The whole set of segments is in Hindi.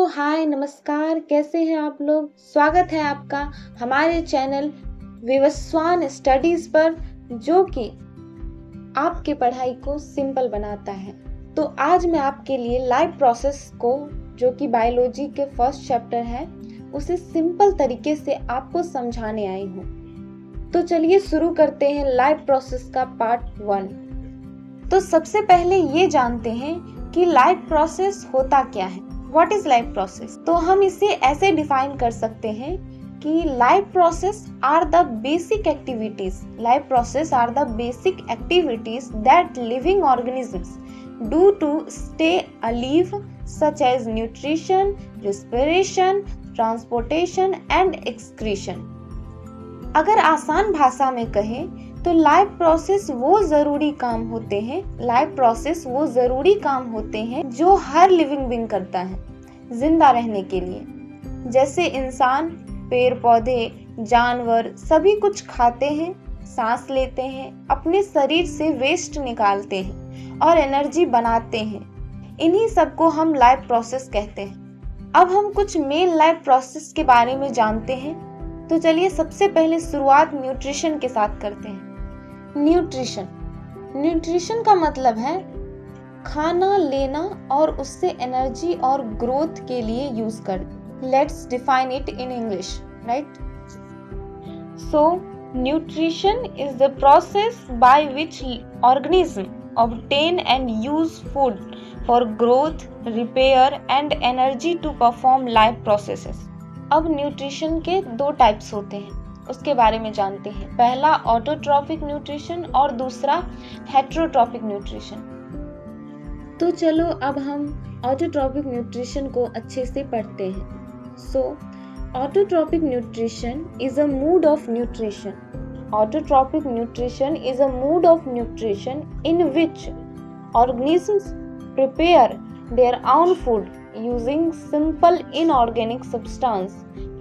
हाय नमस्कार, कैसे हैं आप लोग। स्वागत है आपका हमारे चैनल विवस्वान स्टडीज पर, जो कि आपके पढ़ाई को सिंपल बनाता है। तो आज मैं आपके लिए लाइफ प्रोसेस को, जो कि बायोलॉजी के फर्स्ट चैप्टर है, उसे सिंपल तरीके से आपको समझाने आई हूँ। तो चलिए शुरू करते हैं लाइफ प्रोसेस का पार्ट 1। तो सबसे पहले ये जानते हैं कि लाइफ प्रोसेस होता क्या है। What is life process? तो हम इसे ऐसे डिफाइन कर सकते हैं कि life process are the basic activities that living organisms do to stay alive, such as nutrition, respiration, transportation and excretion. अगर आसान भाषा में कहें तो लाइफ प्रोसेस वो जरूरी काम होते हैं जो हर लिविंग बीइंग करता है जिंदा रहने के लिए। जैसे इंसान, पेड़ पौधे, जानवर सभी कुछ खाते हैं, सांस लेते हैं, अपने शरीर से वेस्ट निकालते हैं और एनर्जी बनाते हैं। इन्हीं सब को हम लाइफ प्रोसेस कहते हैं। अब हम कुछ मेन लाइफ प्रोसेस के बारे में जानते हैं। तो चलिए सबसे पहले शुरुआत न्यूट्रिशन के साथ करते हैं। न्यूट्रिशन का मतलब है खाना लेना और उससे एनर्जी और ग्रोथ के लिए यूज कर। Let's define it in English, right? So nutrition is the process by which organism obtain and use food for growth, repair and energy to perform life processes. अब न्यूट्रिशन के दो टाइप्स होते हैं, उसके बारे में जानते हैं। पहला ऑटोट्रॉपिक न्यूट्रिशन और दूसरा हेटेरोट्रॉपिक न्यूट्रिशन। तो चलो अब हम ऑटोट्रॉपिक न्यूट्रिशन को अच्छे से पढ़ते हैं। So autotrophic nutrition is a mode of nutrition in which organisms prepare their own food using simple inorganic substance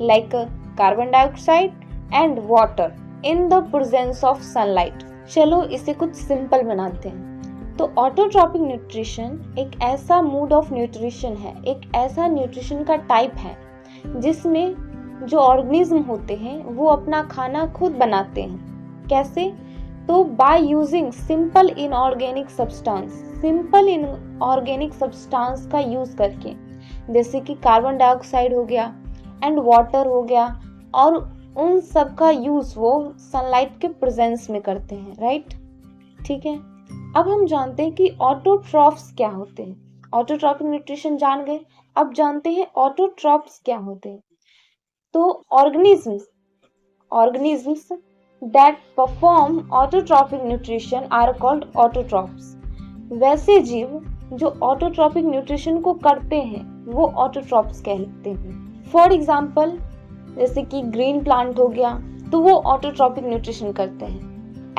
like carbon dioxide and water in the presence of sunlight. चलो इसे कुछ सिंपल बनाते हैं। तो ऑटोट्रॉपिक न्यूट्रिशन एक ऐसा मूड ऑफ न्यूट्रिशन है, एक ऐसा न्यूट्रिशन का टाइप है जिसमें जो ऑर्गेनिज्म होते हैं वो अपना खाना खुद बनाते हैं। कैसे? तो by using simple inorganic substance का यूज करके, जैसे कि कार्बन डाइऑक्साइड हो गया एंड वाटर हो गया, और उन सब का यूज वो सनलाइट के प्रेजेंस में करते हैं, राइट? ठीक है। अब हम जानते हैं कि ऑटोट्रॉफ्स क्या होते हैं। ऑटोट्रॉपिक न्यूट्रिशन जान गए, अब जानते हैं ऑटोट्रॉफ्स क्या होते हैं। तो organisms that perform autotrophic nutrition are called autotrophs. वैसे जीव जो ऑटोट्रॉपिक न्यूट्रिशन को करते हैं वो ऑटोट्रॉफ्स कहलाते हैं। फॉर एग्जाम्पल, जैसे कि ग्रीन प्लांट हो गया तो वो ऑटोट्रॉपिक न्यूट्रिशन करते हैं।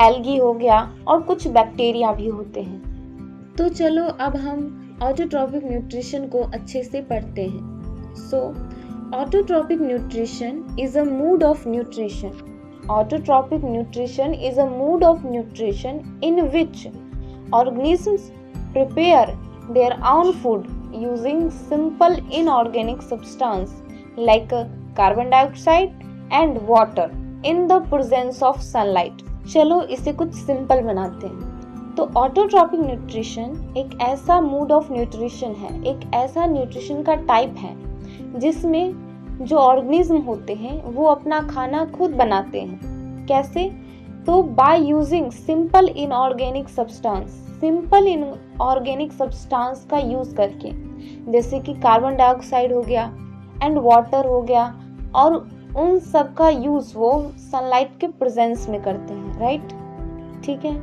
एल्गी हो गया और कुछ बैक्टीरिया भी होते हैं। तो चलो अब हम ऑटोट्रॉपिक न्यूट्रिशन को अच्छे से पढ़ते हैं। सो autotrophic nutrition is a mood of nutrition in which organisms prepare their own food using simple inorganic substance like carbon dioxide and water in the presence of sunlight. चलो इसे कुछ सिंपल बनाते हैं। तो ऑटोट्रॉपिक न्यूट्रिशन एक ऐसा मूड ऑफ न्यूट्रिशन है, एक ऐसा न्यूट्रिशन का टाइप है जिसमें जो ऑर्गेनिज्म होते हैं वो अपना खाना खुद बनाते हैं। कैसे? तो by using simple inorganic substance का यूज करके, जैसे कि कार्बन डाइऑक्साइड हो गया एंड वाटर हो गया, और उन सब का यूज वो सनलाइट के प्रेजेंस में करते हैं, राइट? ठीक है।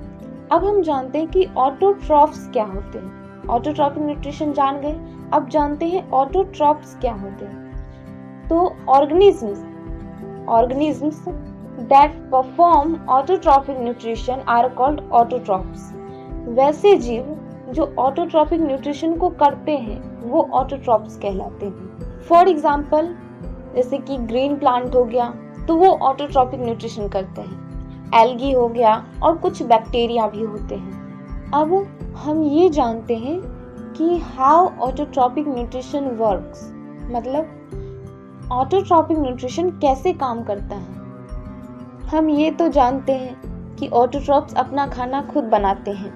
अब हम जानते हैं कि ऑटोट्रॉफ्स क्या होते हैं। ऑटोट्रॉपिक न्यूट्रिशन जान गए, अब जानते हैं ऑटोट्रॉफ्स क्या होते हैं। तो organisms that perform autotrophic nutrition are called autotrophs. वैसे जीव जो ऑटोट्रॉपिक न्यूट्रिशन को करते हैं वो ऑटोट्रॉफ्स कहलाते हैं। फॉर एग्जाम्पल, जैसे कि ग्रीन प्लांट हो गया तो वो ऑटोट्रॉपिक न्यूट्रिशन करते हैं। एल्गी हो गया और कुछ बैक्टीरिया भी होते हैं। अब हम ये जानते हैं कि हाउ ऑटोट्रॉपिक न्यूट्रिशन वर्क्स। मतलब ऑटोट्रॉपिक न्यूट्रिशन कैसे काम करता है। हम ये तो जानते हैं कि ऑटोट्रॉप्स अपना खाना खुद बनाते हैं,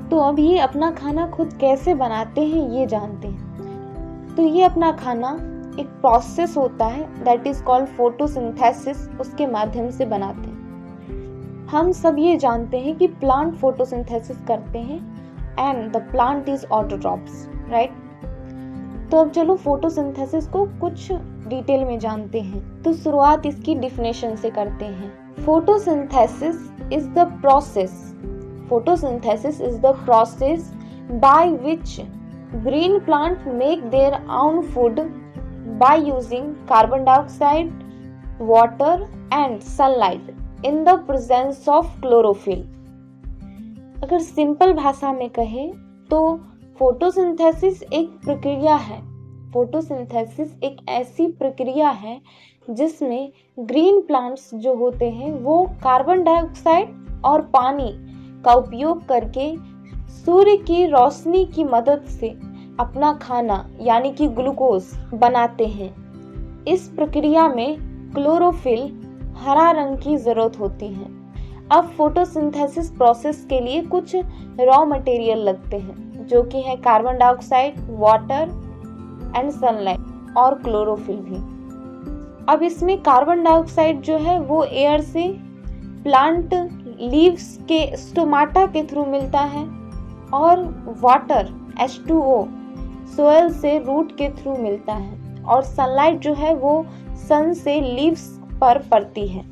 तो अब ये अपना खाना खुद कैसे बनाते हैं ये जानते हैं। तो ये अपना खाना एक प्रोसेस होता है दैट इज कॉल्ड फोटोसिंथेसिस, उसके माध्यम से बनाते हैं। हम सब ये जानते हैं कि प्लांट फोटोसिंथेसिस करते हैं and the plant is autotrophs, right. तो अब चलो फोटोसिंथेसिस को कुछ डिटेल में जानते हैं। तो शुरुआत इसकी डिफिनेशन से करते हैं। Photosynthesis is the process by which green plant make their own food by using carbon dioxide, water and sunlight in the presence of chlorophyll। अगर सिंपल भाषा में कहें तो फोटोसिंथेसिस एक प्रक्रिया है। फोटोसिंथेसिस एक ऐसी प्रक्रिया है जिसमें ग्रीन प्लांट्स जो होते हैं वो कार्बन डाइऑक्साइड और पानी का उपयोग करके सूर्य की रोशनी की मदद से अपना खाना यानी कि ग्लूकोज बनाते हैं। इस प्रक्रिया में क्लोरोफिल हरा रंग की जरूरत होती है। अब फोटोसिंथेसिस प्रोसेस के लिए कुछ रॉ मटेरियल लगते हैं जो कि है carbon dioxide, water and sunlight और क्लोरोफिल भी। अब इसमें कार्बन डाइऑक्साइड जो है वो एयर से प्लांट लीव्स के स्टोमाटा के थ्रू मिलता है और वाटर H2O सोयल से रूट के थ्रू मिलता है और सनलाइट जो है वो सन से लीव्स पर पड़ती है।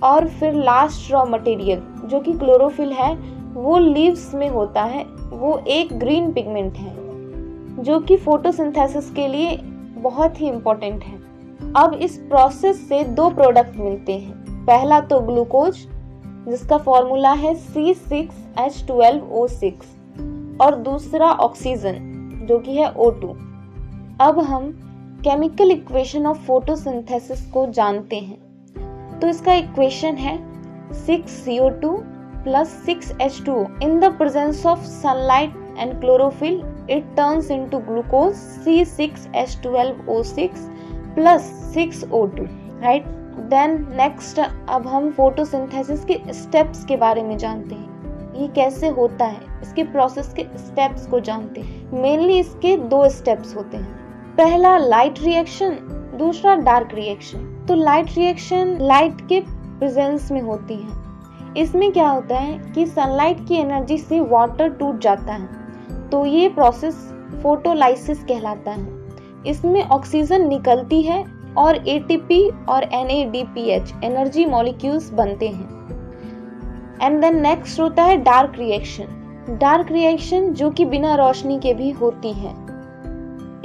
और फिर लास्ट रॉ मटेरियल जो कि क्लोरोफिल है वो लीव्स में होता है। वो एक ग्रीन पिगमेंट है जो कि फोटोसिंथेसिस के लिए बहुत ही इम्पोर्टेंट है। अब इस प्रोसेस से दो प्रोडक्ट मिलते हैं। पहला तो ग्लूकोज जिसका फॉर्मूला है C6H12O6 और दूसरा ऑक्सीजन जो कि है O2। अब हम केमिकल इक्वेशन ऑफ फोटोसिंथेसिस को जानते हैं। तो इसका इक्वेशन है 6CO2 plus 6H2O। In the presence of sunlight and chlorophyll, it turns into glucose C6H12O6 plus 6O2, right? Then next अब हम फोटोसिंथेसिस के स्टेप्स के बारे में जानते हैं। ये कैसे होता है, इसके प्रोसेस के स्टेप्स को जानते हैं। मेनली इसके दो स्टेप्स होते हैं। पहला लाइट रिएक्शन, दूसरा डार्क रिएक्शन। तो लाइट रिएक्शन लाइट के प्रेजेंस में होती है। इसमें क्या होता है कि सनलाइट की एनर्जी से वाटर टूट जाता है, तो ये प्रोसेस फोटोलाइसिस कहलाता है। इसमें ऑक्सीजन निकलती है और ATP और NADPH एनर्जी मॉलिक्यूल्स बनते हैं। एंड देन नेक्स्ट होता है डार्क रिएक्शन। डार्क रिएक्शन जो कि बिना रोशनी के भी होती है।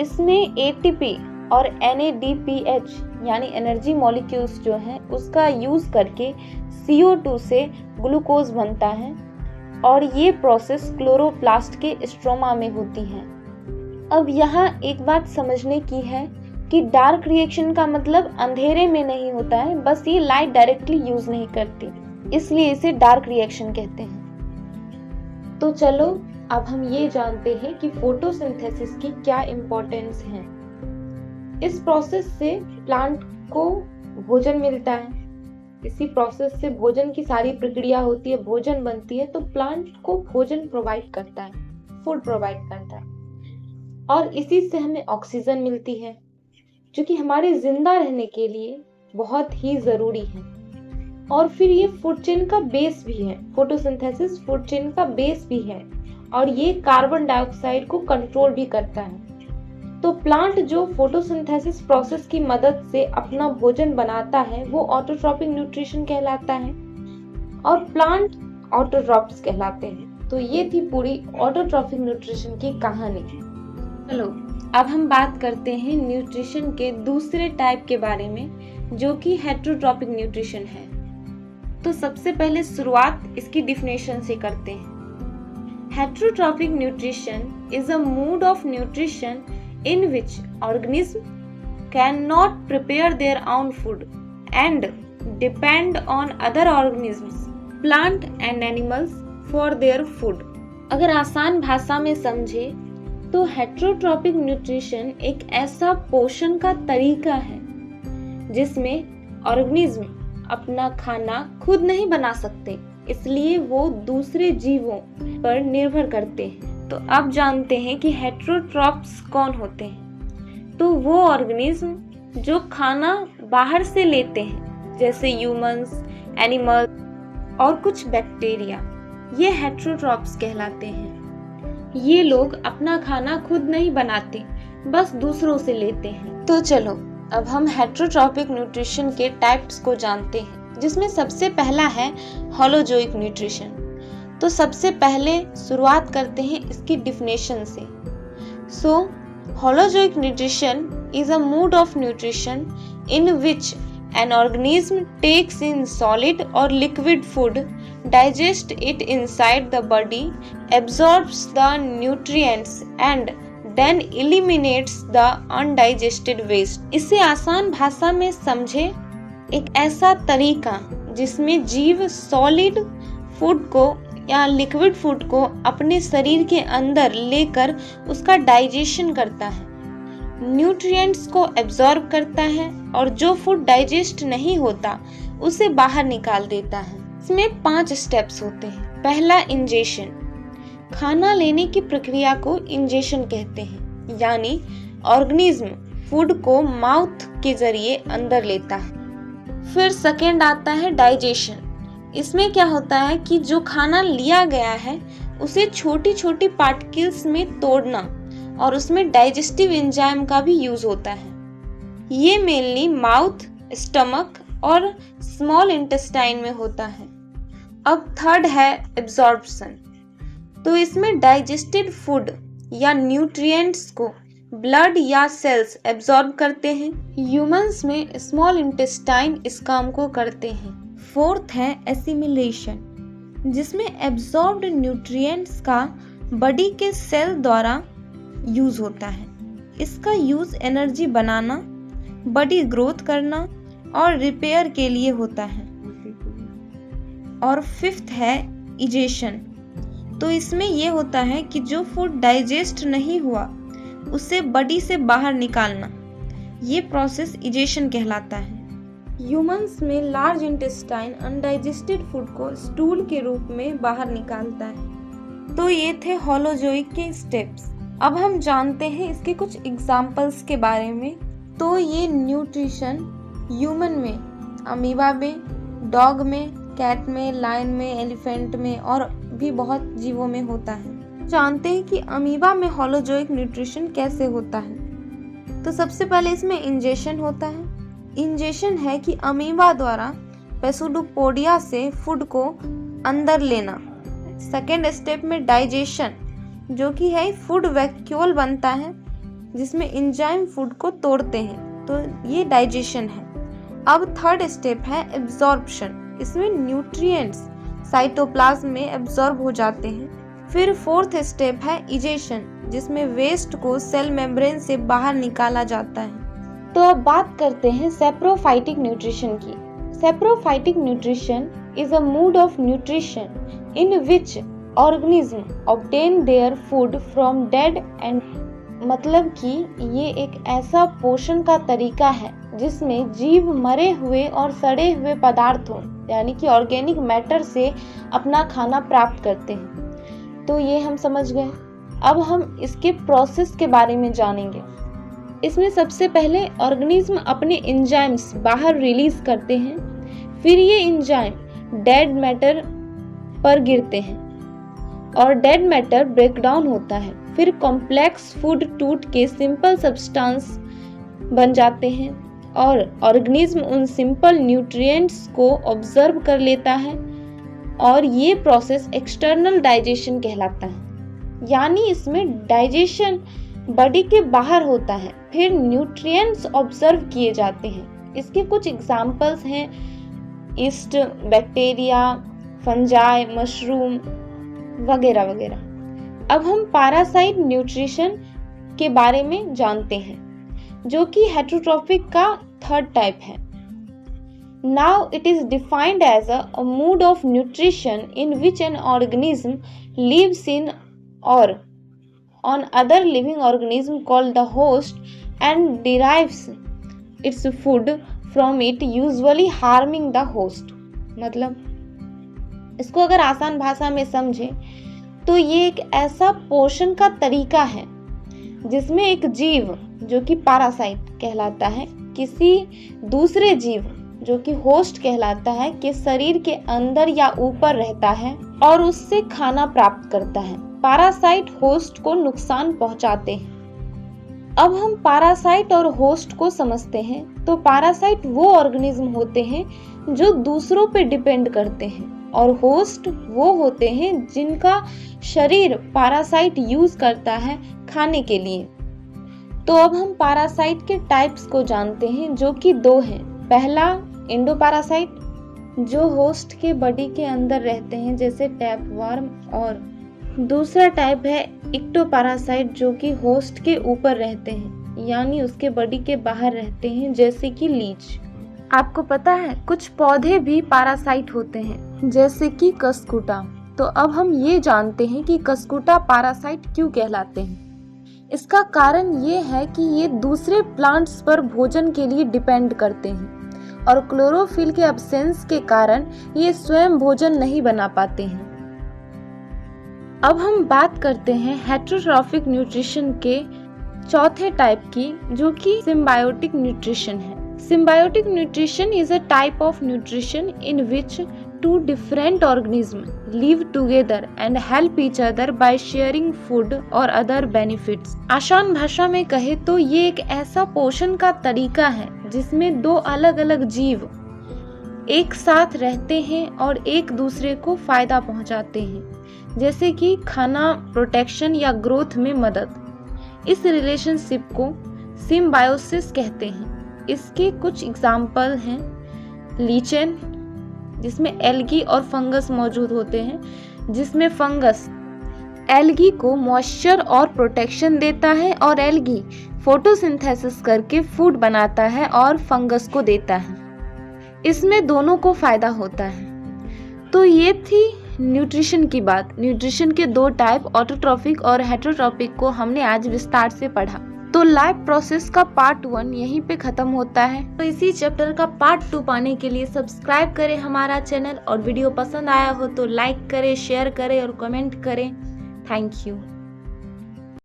इसमें ATP और NADPH यानी एनर्जी मॉलिक्यूल्स जो हैं उसका यूज करके CO2 से ग्लूकोज बनता है और ये प्रोसेस क्लोरोप्लास्ट के स्ट्रोमा में होती है। अब यहाँ एक बात समझने की है कि डार्क रिएक्शन का मतलब अंधेरे में नहीं होता है, बस ये लाइट डायरेक्टली यूज नहीं करती, इसलिए इसे डार्क रिएक्शन कहते हैं। तो चलो अब हम ये जानते हैं कि फोटोसिंथेसिस की क्या इम्पोर्टेंस है। इस प्रोसेस से प्लांट को भोजन मिलता है। इसी प्रोसेस से भोजन की सारी प्रक्रिया होती है, भोजन बनती है, तो प्लांट को भोजन प्रोवाइड करता है, फूड प्रोवाइड करता है और इसी से हमें ऑक्सीजन मिलती है जो कि हमारे जिंदा रहने के लिए बहुत ही जरूरी है। और फिर ये फूड चेन का बेस भी है। फोटोसिंथेसिस फूड चेन का बेस भी है और ये कार्बन डाइऑक्साइड को कंट्रोल भी करता है। तो प्लांट जो फोटोसिंथेसिस प्रोसेस की मदद से अपना भोजन बनाता है वो ऑटोट्रॉपिक न्यूट्रिशन कहलाता है और प्लांट ऑटोट्रॉप्स कहलाते हैं। तो ये थी पूरी ऑटोट्रॉपिक न्यूट्रिशन की कहानी। चलो अब हम बात करते हैं न्यूट्रिशन के दूसरे टाइप के बारे में जो कि हेटेरोट्रॉपिक न्यूट्रिशन है। तो सबसे पहले शुरुआत इसकी डिफिनेशन से करते हैं। Heterotrophic nutrition is a mode of nutrition in which organism cannot prepare their own food and depend on other organisms, plant and animals for their food। अगर आसान भाषा में समझे तो हेट्रोट्रॉपिक न्यूट्रिशन एक ऐसा पोषण का तरीका है जिसमें ऑर्गेनिज्म अपना खाना खुद नहीं बना सकते, इसलिए वो दूसरे जीवों पर निर्भर करते हैं। तो अब जानते हैं कि हेट्रोट्रॉप्स कौन होते हैं। तो वो ऑर्गेनिज्म जो खाना बाहर से लेते हैं, जैसे ह्यूमंस, एनिमल और कुछ बैक्टीरिया, ये हेट्रोट्रॉप्स कहलाते हैं। ये लोग अपना खाना खुद नहीं बनाते, बस दूसरों से लेते हैं। तो चलो अब हम हेट्रोट्रॉपिक न्यूट्रिशन के टाइप्स को जानते हैं, जिसमें सबसे पहला है होलोजोइक न्यूट्रिशन। तो सबसे पहले शुरुआत करते हैं इसकी डिफिनेशन से। So holozoic nutrition is a mode of nutrition in which an organism takes in solid or liquid food, digests it inside the body, absorbs the nutrients and then eliminates the undigested waste. इसे आसान भाषा में समझे, एक ऐसा तरीका जिसमें जीव सॉलिड फूड को या लिक्विड फूड को अपने शरीर के अंदर लेकर उसका डाइजेशन करता है, न्यूट्रिएंट्स को एब्जॉर्ब करता है और जो फूड डाइजेस्ट नहीं होता उसे बाहर निकाल देता है। इसमें 5 स्टेप्स होते हैं। पहला इंजेशन, खाना लेने की प्रक्रिया को इंजेशन कहते हैं, यानी ऑर्गेनिज्म फूड को माउथ के जरिए अंदर लेता है। फिर सेकेंड आता है डाइजेशन। इसमें क्या होता है कि जो खाना लिया गया है उसे छोटी छोटी पार्टिकल्स में तोड़ना और उसमें डाइजेस्टिव एंजाइम का भी यूज होता है। ये मेनली माउथ, स्टमक और स्मॉल इंटेस्टाइन में होता है। अब थर्ड है एब्जॉर्प्शन। तो इसमें डाइजेस्टेड फूड या न्यूट्रिएंट्स को ब्लड या सेल्स एब्जॉर्ब करते हैं। ह्यूमंस में स्मॉल इंटेस्टाइन इस काम को करते हैं। फोर्थ है एसिमिलेशन, जिसमें एब्जॉर्ब्ड न्यूट्रिएंट्स का बॉडी के सेल द्वारा यूज होता है। इसका यूज एनर्जी बनाना, बॉडी ग्रोथ करना और रिपेयर के लिए होता है। और फिफ्थ है इजेशन। तो इसमें यह होता है कि जो फूड डाइजेस्ट नहीं हुआ उसे बॉडी से बाहर निकालना, ये प्रोसेस इजेशन कहलाता है। ह्यूमंस में लार्ज इंटेस्टाइन अनडाइजेस्टेड फूड को स्टूल के रूप में बाहर निकालता है। तो ये थे होलोजोइक के स्टेप्स। अब हम जानते हैं इसके कुछ एग्जाम्पल्स के बारे में। तो ये न्यूट्रिशन ह्यूमन में, अमीबा में, डॉग में, कैट में, लायन में, एलिफेंट में और भी बहुत जीवों में होता है। जानते हैं कि अमीबा में होलोजोइक न्यूट्रिशन कैसे होता है। तो सबसे पहले इसमें इंजेशन होता है। इंजेशन है कि अमीबा द्वारा पेसुडोपोडिया से फूड को अंदर लेना। सेकेंड स्टेप में डाइजेशन, जो कि है फूड वैक्यूल बनता है जिसमें एंजाइम फूड को तोड़ते हैं, तो ये डाइजेशन है। अब थर्ड स्टेप है एब्जॉर्प्शन। इसमें न्यूट्रिएंट्स साइटोप्लाज्म में एब्जॉर्ब हो जाते हैं। फिर फोर्थ स्टेप है इजेशन, जिसमें वेस्ट को सेल मेम्ब्रेन से बाहर निकाला जाता है। तो अब बात करते हैं सैप्रोफाइटिक न्यूट्रिशन की। Saprophytic nutrition is a mode of nutrition in which organism obtain their food from dead and, मतलब कि ये एक ऐसा पोषण का तरीका है जिसमें जीव मरे हुए और सड़े हुए पदार्थों यानी कि ऑर्गेनिक मैटर से अपना खाना प्राप्त करते हैं। तो ये हम समझ गए। अब हम इसके प्रोसेस के बारे में जानेंगे। इसमें सबसे पहले ऑर्गेनिज्म अपने एंजाइम्स बाहर रिलीज करते हैं, फिर ये एंजाइम डेड मैटर पर गिरते हैं और डेड मैटर ब्रेक डाउन होता है। फिर कॉम्प्लेक्स फूड टूट के सिंपल सब्सटेंस बन जाते हैं और ऑर्गेनिज्म उन सिंपल न्यूट्रिएंट्स को ऑब्जर्व कर लेता है और ये प्रोसेस एक्सटर्नल डाइजेशन कहलाता है। यानी इसमें डाइजेशन बॉडी के बाहर होता है, फिर न्यूट्रिएंट्स ऑब्जर्व किए जाते हैं। इसके कुछ एग्जांपल्स हैं ईस्ट, बैक्टीरिया, फंजाई, मशरूम वगैरह वगैरह। अब हम पैरासाइट न्यूट्रिशन के बारे में जानते हैं, जो कि हेट्रोट्रॉपिक का थर्ड टाइप है। Now it is defined as a mode of nutrition in which an organism lives in or on other living organism called the host and derives its food from it, usually harming the host. मतलब इसको अगर आसान भाषा में समझे तो ये एक ऐसा पोषण का तरीका है जिसमें एक जीव जो कि पैरासाइट कहलाता है किसी दूसरे जीव जो कि होस्ट कहलाता है के शरीर के अंदर या ऊपर रहता है और उससे खाना प्राप्त करता है। पैरासाइट होस्ट को नुकसान पहुंचाते हैं। अब हम पैरासाइट और होस्ट को समझते हैं तो पैरासाइट वो ऑर्गेनिज्म होते हैं जो दूसरों पे डिपेंड करते हैं और होस्ट वो होते हैं जिनका शरीर पैरासाइट यूज करता है खाने के लिए। तो अब हम पैरासाइट के टाइप्स को जानते हैं जो कि 2 हैं। पहला एंडोपैरासाइट जो होस्ट के बॉडी के अंदर रहते हैं जैसे टैपवार्म, और दूसरा टाइप है इक्टोपैरासाइट जो कि होस्ट के ऊपर रहते हैं यानी उसके बॉडी के बाहर रहते हैं जैसे कि लीच। आपको पता है कुछ पौधे भी पैरासाइट होते हैं जैसे कि कस्कुटा। तो अब हम ये जानते हैं कि कस्कुटा पैरासाइट क्यों कहलाते हैं। इसका कारण ये है कि ये दूसरे प्लांट्स पर भोजन के लिए डिपेंड करते हैं और क्लोरोफिल के एब्सेंस के कारण ये स्वयं भोजन नहीं बना पाते हैं। अब हम बात करते हैं हेटेरोट्रॉफिक न्यूट्रिशन के चौथे टाइप की जो कि सिम्बायोटिक न्यूट्रिशन है। Symbiotic nutrition is a type of nutrition in which two different organisms live together and help each other by sharing food or other benefits. आसान भाषा में कहे तो ये एक ऐसा पोषण का तरीका है जिसमें 2 अलग अलग जीव एक साथ रहते हैं और एक दूसरे को फायदा पहुंचाते हैं जैसे कि खाना, प्रोटेक्शन या ग्रोथ में मदद। इस रिलेशनशिप को सिम्बायोसिस कहते हैं। इसके कुछ एग्जाम्पल हैं लीचेन जिसमें एल्गी और फंगस मौजूद होते हैं, जिसमें फंगस एल्गी को मॉइस्चर और प्रोटेक्शन देता है और एल्गी फोटोसिंथेसिस करके फूड बनाता है और फंगस को देता है। इसमें दोनों को फायदा होता है। तो ये थी न्यूट्रिशन की बात। न्यूट्रिशन के 2 टाइप ऑटोट्रॉफिक और हेटेरोट्रॉफिक को हमने आज विस्तार से पढ़ा। तो लाइफ प्रोसेस का पार्ट 1 यहीं पे खत्म होता है। तो इसी चैप्टर का पार्ट 2 पाने के लिए सब्सक्राइब करें हमारा चैनल और वीडियो पसंद आया हो तो लाइक करें, शेयर करें और कमेंट करें। Thank you.